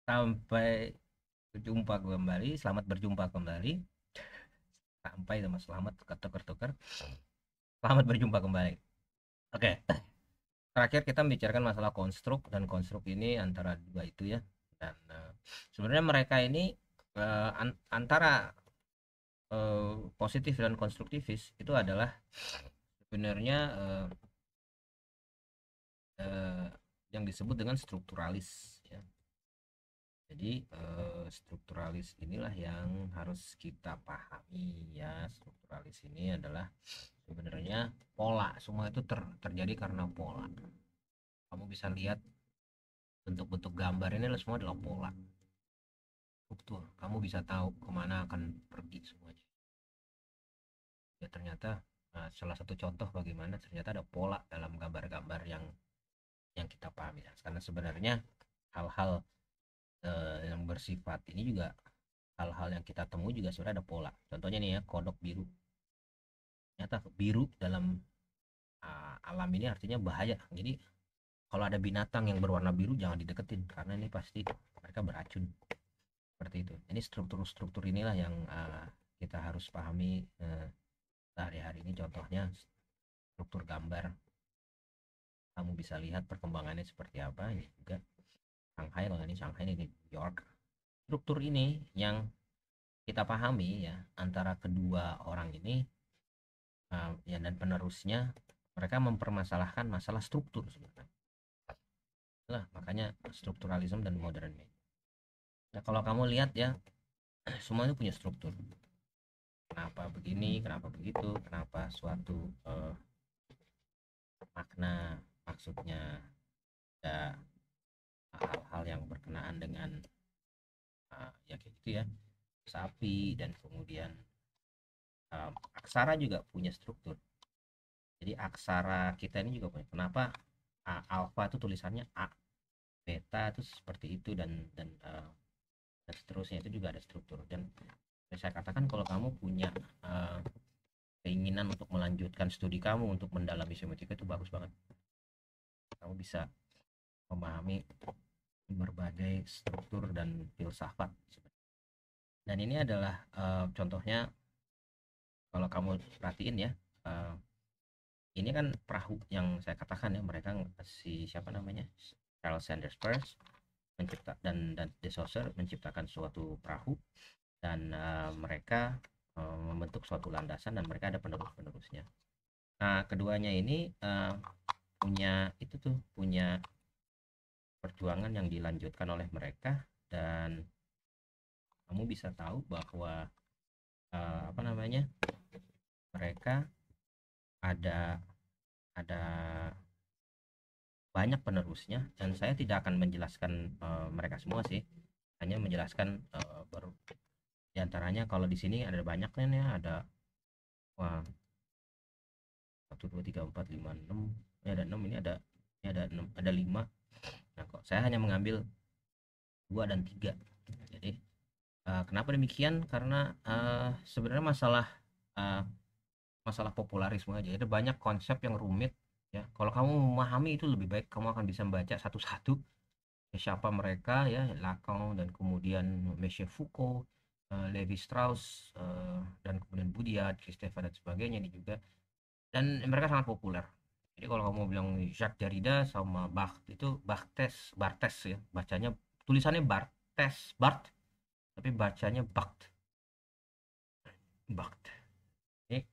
Sampai berjumpa kembali, selamat berjumpa kembali. Sampai sama selamat ketukar-tukar. Selamat berjumpa kembali. Oke, terakhir kita membicarakan masalah konstruk dan konstruk ini antara dua itu ya. Dan sebenarnya mereka ini antara positif dan konstruktivis itu adalah sebenarnya eh, yang disebut dengan strukturalis ya. Jadi strukturalis inilah yang harus kita pahami ya. Strukturalis ini adalah sebenarnya pola, semua itu terjadi karena pola. Kamu bisa lihat bentuk-bentuk gambar ini semua adalah pola, struktur. Kamu bisa tahu kemana akan pergi semuanya. Ya ternyata salah satu contoh bagaimana ternyata ada pola dalam gambar-gambar yang kita pahami. Karena sebenarnya hal-hal yang bersifat ini juga hal-hal yang kita temui juga sebenarnya ada pola. Contohnya nih ya, kodok biru. Ternyata biru dalam alam ini artinya bahaya. Jadi kalau ada binatang yang berwarna biru jangan dideketin karena ini pasti mereka beracun. Seperti itu. Ini struktur-struktur inilah yang kita harus pahami sehari-hari ini. Contohnya struktur gambar. Kamu bisa lihat perkembangannya seperti apa. Ini juga Shanghai, kalau ini Shanghai, ini New York. Struktur ini yang kita pahami ya antara kedua orang ini ya dan penerusnya, mereka mempermasalahkan masalah struktur sebenarnya. Lah makanya strukturalisme dan modern. Nah kalau kamu lihat ya, semuanya punya struktur. Kenapa begini, kenapa begitu, kenapa suatu makna, maksudnya ada hal-hal yang berkenaan dengan ya kayak gitu ya, sapi, dan kemudian aksara juga punya struktur. Jadi aksara kita ini juga punya. Kenapa alfa itu tulisannya A, beta itu seperti itu, dan seterusnya, itu juga ada struktur. Dan saya katakan kalau kamu punya keinginan untuk melanjutkan studi kamu untuk mendalami semiotika, itu bagus banget. Kamu bisa memahami berbagai struktur dan filsafat. Dan ini adalah contohnya, kalau kamu perhatiin ya, uh, ini kan perahu yang saya katakan ya, mereka si siapa namanya, Charles Sanders Peirce mencipta dan De Saussure menciptakan suatu perahu, dan mereka membentuk suatu landasan dan mereka ada penerus-penerusnya. Nah keduanya ini punya perjuangan yang dilanjutkan oleh mereka, dan kamu bisa tahu bahwa apa namanya, mereka ada ada banyak penerusnya, dan saya tidak akan menjelaskan mereka semua sih, hanya menjelaskan baru diantaranya. Kalau di sini ada banyak nih ya, ada wah, 1 2 3 4 5 6, ini ada 6, ini ada 6, ada 5. Nah kok saya hanya mengambil 2 dan 3. Jadi kenapa demikian, karena sebenarnya uh, masalah popularisme aja. Ada banyak konsep yang rumit ya. Kalau kamu memahami itu, lebih baik kamu akan bisa membaca satu-satu ya, siapa mereka ya, Lacan, dan kemudian Michel Foucault, Levi Strauss, dan kemudian Baudrillard, Christophe, dan sebagainya ini juga. Dan mereka sangat populer. Jadi kalau kamu bilang Jacques Derrida sama Barthes, itu Barthes ya, bacanya, tulisannya Barthes, tapi bacanya Barthes. Ini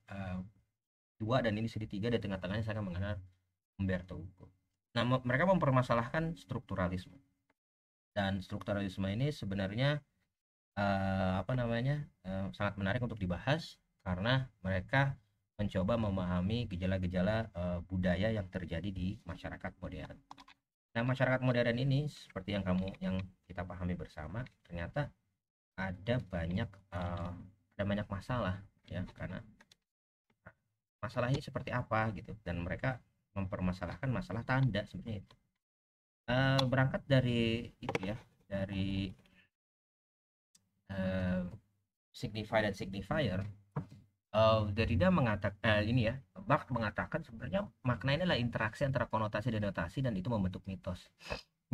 dua, dan ini segitiga, di tengah-tengahnya saya akan mengenal Umberto Eco. Nah mereka mempermasalahkan strukturalisme, dan strukturalisme ini sebenarnya apa namanya, sangat menarik untuk dibahas karena mereka mencoba memahami gejala-gejala budaya yang terjadi di masyarakat modern. Nah masyarakat modern ini, seperti yang kita pahami bersama, ternyata ada banyak masalah ya, karena masalah ini seperti apa gitu, dan mereka mempermasalahkan masalah tanda sebenarnya itu. Berangkat dari itu ya, dari uh, signify dan signifier. Derrida mengatakan ini ya, Barthes mengatakan sebenarnya makna ini adalah interaksi antara konotasi dan notasi, dan itu membentuk mitos.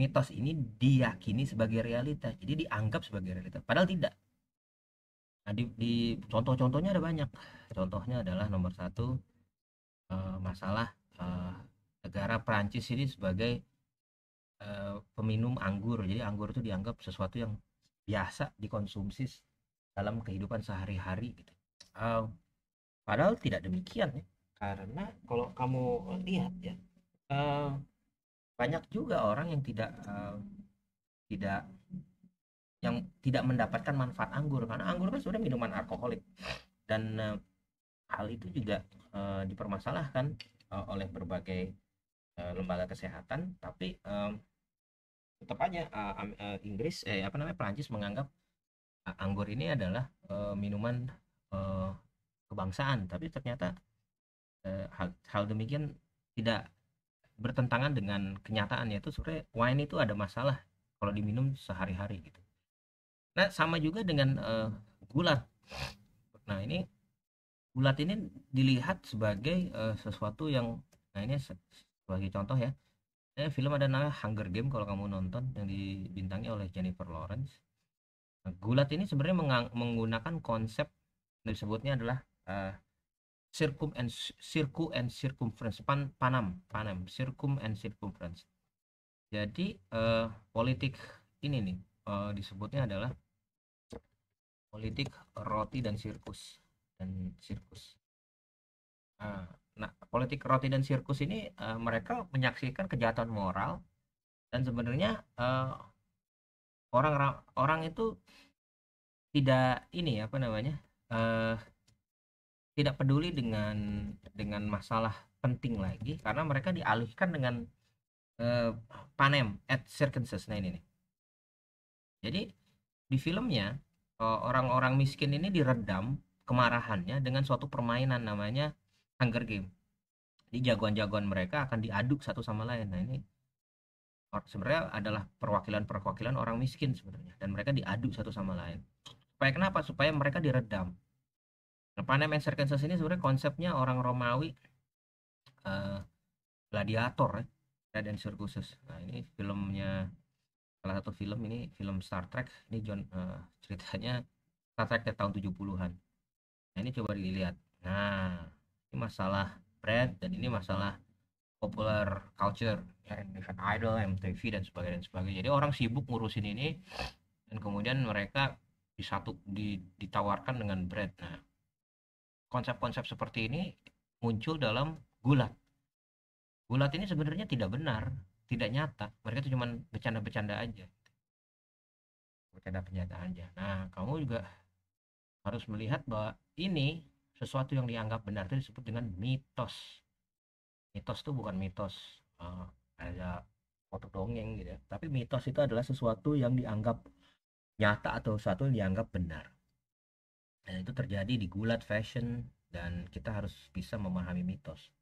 mitos ini diyakini sebagai realita, jadi dianggap sebagai realita padahal tidak. Nah, di contoh-contohnya ada banyak. Contohnya adalah nomor satu, masalah eh, negara Prancis ini sebagai peminum anggur. Jadi anggur itu dianggap sesuatu yang biasa dikonsumsi dalam kehidupan sehari-hari gitu. Eh, Padahal tidak demikian ya. Karena kalau kamu lihat ya, eh, banyak juga orang yang tidak yang tidak mendapatkan manfaat anggur, karena anggur kan sebenarnya minuman alkoholik. Dan hal itu juga dipermasalahkan oleh berbagai lembaga kesehatan, tapi tetap aja Inggris apa namanya Prancis menganggap anggur ini adalah minuman eh, kebangsaan, tapi ternyata hal demikian tidak bertentangan dengan kenyataan, yaitu sebenarnya wine itu ada masalah kalau diminum sehari-hari gitu. Nah, sama juga dengan gulat. Nah, ini gulat ini dilihat sebagai sesuatu yang, nah ini sebagai contoh ya. Film ada namanya Hunger Game, kalau kamu nonton, yang dibintangi oleh Jennifer Lawrence. Nah, gulat ini sebenarnya menggunakan konsep disebutnya adalah uh, circle and circumference, panam circum and circumference. Jadi politik ini nih disebutnya adalah politik roti dan sirkus. Nah, politik roti dan sirkus ini mereka menyaksikan kejahatan moral, dan sebenarnya orang orang itu tidak ini apa namanya eh, tidak peduli dengan masalah penting lagi, karena mereka dialihkan dengan eh, panem at circumstances. Nah, ini nih. Jadi di filmnya orang-orang miskin ini diredam kemarahannya dengan suatu permainan namanya Hunger Game. Jadi jagoan-jagoan mereka akan diaduk satu sama lain. Nah, ini sebenarnya adalah perwakilan-perwakilan orang miskin sebenarnya, dan mereka diaduk satu sama lain. Supaya kenapa? Supaya mereka diredam. Nah, Panem and Circenses ini sebenarnya konsepnya orang Romawi, eh, gladiator ya, dan Circuses. Nah, ini filmnya, salah satu film, ini film Star Trek. Ini ceritanya Star Trek dari tahun 70-an. Nah, ini coba dilihat. Nah, ini masalah brand, dan ini masalah popular culture ya, Indonesian Idol, MTV, dan sebagainya dan sebagainya. Jadi orang sibuk ngurusin ini, dan kemudian mereka ditawarkan dengan brand. Nah, konsep-konsep seperti ini muncul dalam gulat. Gulat ini sebenarnya tidak benar, tidak nyata. Mereka itu cuma bercanda-bercanda aja, bercanda-bercanda aja. Nah, kamu juga harus melihat bahwa ini sesuatu yang dianggap benar itu disebut dengan mitos. Mitos itu bukan mitos ada foto dongeng gitu ya, tapi mitos itu adalah sesuatu yang dianggap nyata atau sesuatu yang dianggap benar. Dan itu terjadi di gulat fashion, dan kita harus bisa memahami mitos.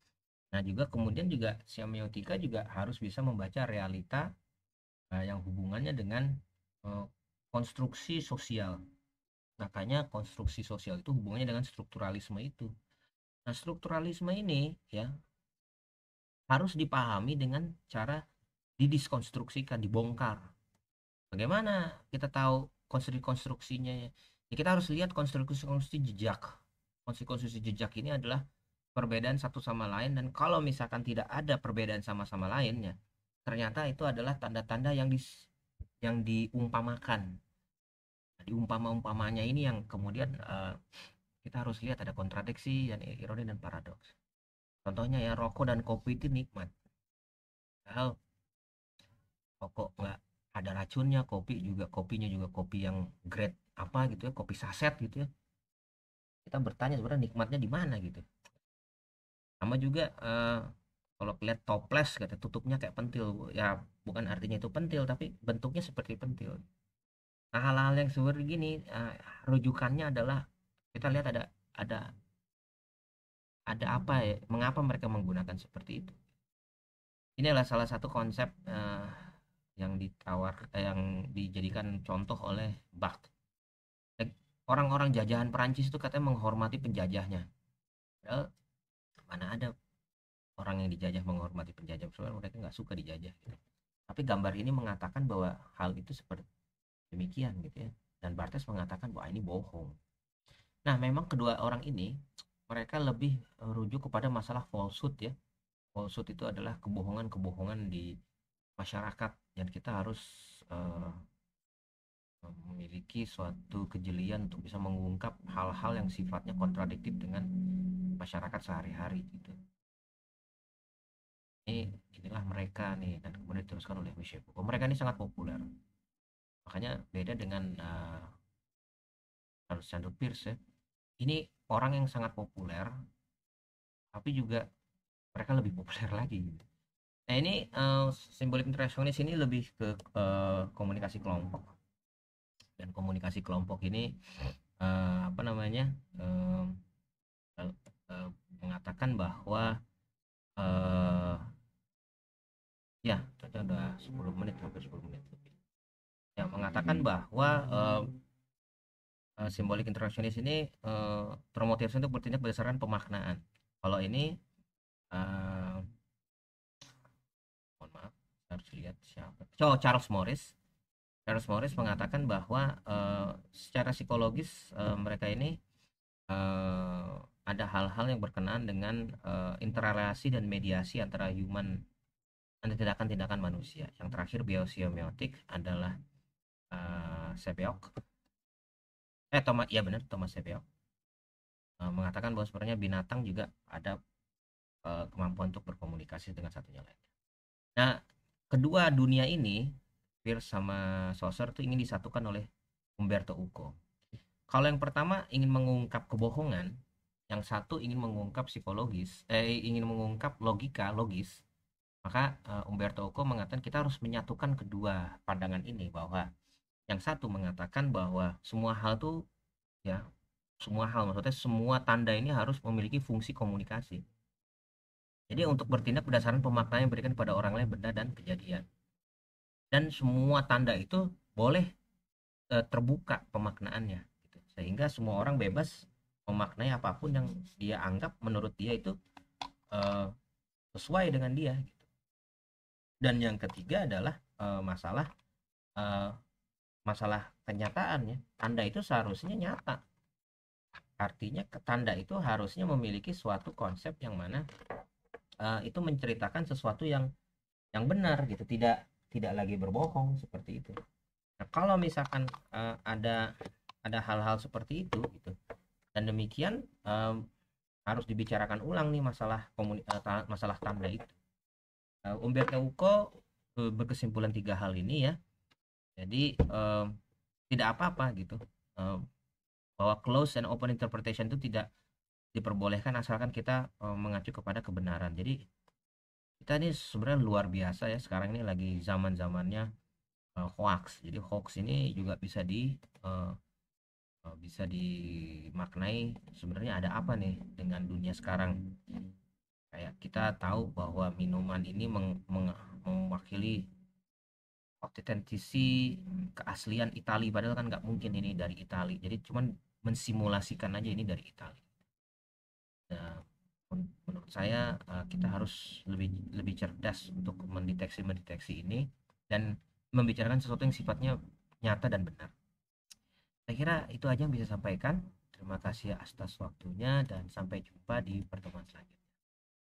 Nah, juga kemudian juga semiotika juga harus bisa membaca realita yang hubungannya dengan eh, konstruksi sosial. Makanya konstruksi sosial itu hubungannya dengan strukturalisme itu. Nah, strukturalisme ini ya harus dipahami dengan cara didiskonstruksikan, dibongkar. Bagaimana kita tahu konstruksinya? Ya, kita harus lihat konstruksi jejak. Konstruksi jejak ini adalah perbedaan satu sama lain, dan kalau misalkan tidak ada perbedaan sama-sama lainnya, ternyata itu adalah tanda-tanda yang diumpamakan. Nah, diumpama-umpamanya ini yang kemudian kita harus lihat ada kontradiksi dan ironi dan paradoks. Contohnya ya, rokok dan kopi itu nikmat. Padahal rokok nggak ada racunnya, kopinya juga kopi yang grade apa gitu ya, kopi saset gitu ya. Kita bertanya sebenarnya nikmatnya di mana gitu. Sama juga kalau lihat toples kata tutupnya kayak pentil, ya bukan artinya itu pentil, tapi bentuknya seperti pentil. Nah, hal-hal yang seperti gini rujukannya adalah kita lihat ada ada apa ya, mengapa mereka menggunakan seperti itu. Ini adalah salah satu konsep yang dijadikan contoh oleh Barthes. Orang-orang jajahan Perancis itu katanya menghormati penjajahnya. Padahal mana ada orang yang dijajah menghormati penjajah, soalnya mereka nggak suka dijajah gitu. Tapi gambar ini mengatakan bahwa hal itu seperti demikian gitu ya. Dan Barthes mengatakan bahwa ini bohong. Nah, memang kedua orang ini mereka lebih rujuk kepada masalah falsehood ya. Falsehood itu adalah kebohongan-kebohongan di masyarakat dan kita harus eh, memiliki suatu kejelian untuk bisa mengungkap hal-hal yang sifatnya kontradiktif dengan masyarakat sehari-hari gitu. Inilah mereka nih, dan kemudian diteruskan oleh Michel Foucault. Mereka ini sangat populer, makanya beda dengan Alexander Pierce ya. Ini orang yang sangat populer, tapi juga mereka lebih populer lagi gitu. Nah ini simbolik interaksionis ini lebih ke komunikasi kelompok, dan komunikasi kelompok ini apa namanya eh, eh, mengatakan bahwa eh, ya ternyata udah 10 menit, hampir 10 menit lebih, ya mengatakan bahwa simbolik interaksionis ini termotivasi untuk bertindak berdasarkan pemaknaan. Kalau ini mohon maaf, harus lihat siapa. Charles Morris. Charles Morris mengatakan bahwa secara psikologis mereka ini eh, ada hal-hal yang berkenaan dengan interrelasi dan mediasi antara human dan tindakan-tindakan manusia. Yang terakhir biosemiotik adalah Sebeok. Thomas, ya benar, Thomas Sebeok mengatakan bahwa sebenarnya binatang juga ada kemampuan untuk berkomunikasi dengan satunya lain. Nah, kedua dunia ini, Pierce sama Saussure itu ingin disatukan oleh Umberto Eco. Kalau yang pertama ingin mengungkap kebohongan, yang satu ingin mengungkap psikologis, ingin mengungkap logika, logis, maka Umberto Eco mengatakan kita harus menyatukan kedua pandangan ini, bahwa yang satu mengatakan bahwa semua hal tuh ya, semua hal maksudnya semua tanda ini harus memiliki fungsi komunikasi. Jadi untuk bertindak berdasarkan pemaknaan yang diberikan pada orang lain, benda dan kejadian. Dan semua tanda itu boleh terbuka pemaknaannya gitu. Sehingga semua orang bebas memaknai apapun yang dia anggap menurut dia itu uh, sesuai dengan dia gitu. Dan yang ketiga adalah uh, masalah kenyataan ya. Tanda itu seharusnya nyata, artinya tanda itu harusnya memiliki suatu konsep yang mana itu menceritakan sesuatu yang benar gitu, tidak lagi berbohong seperti itu. Nah, kalau misalkan ada hal-hal seperti itu gitu, dan demikian harus dibicarakan ulang nih masalah tanda itu. Umberto Eco berkesimpulan tiga hal ini ya. Jadi tidak apa-apa gitu, bahwa close and open interpretation itu tidak diperbolehkan asalkan kita mengacu kepada kebenaran. Jadi kita ini sebenarnya luar biasa ya, sekarang ini lagi zaman-zamannya hoax. Jadi hoax ini juga bisa dimaknai sebenarnya ada apa nih dengan dunia sekarang. Kayak kita tahu bahwa minuman ini mewakili autentisi keaslian Italia, padahal kan nggak mungkin ini dari Italia. Jadi cuman mensimulasikan aja ini dari Italia. Nah, menurut saya kita harus lebih lebih cerdas untuk mendeteksi ini dan membicarakan sesuatu yang sifatnya nyata dan benar. Saya kira itu aja yang bisa sampaikan. Terima kasih atas waktunya dan sampai jumpa di pertemuan selanjutnya.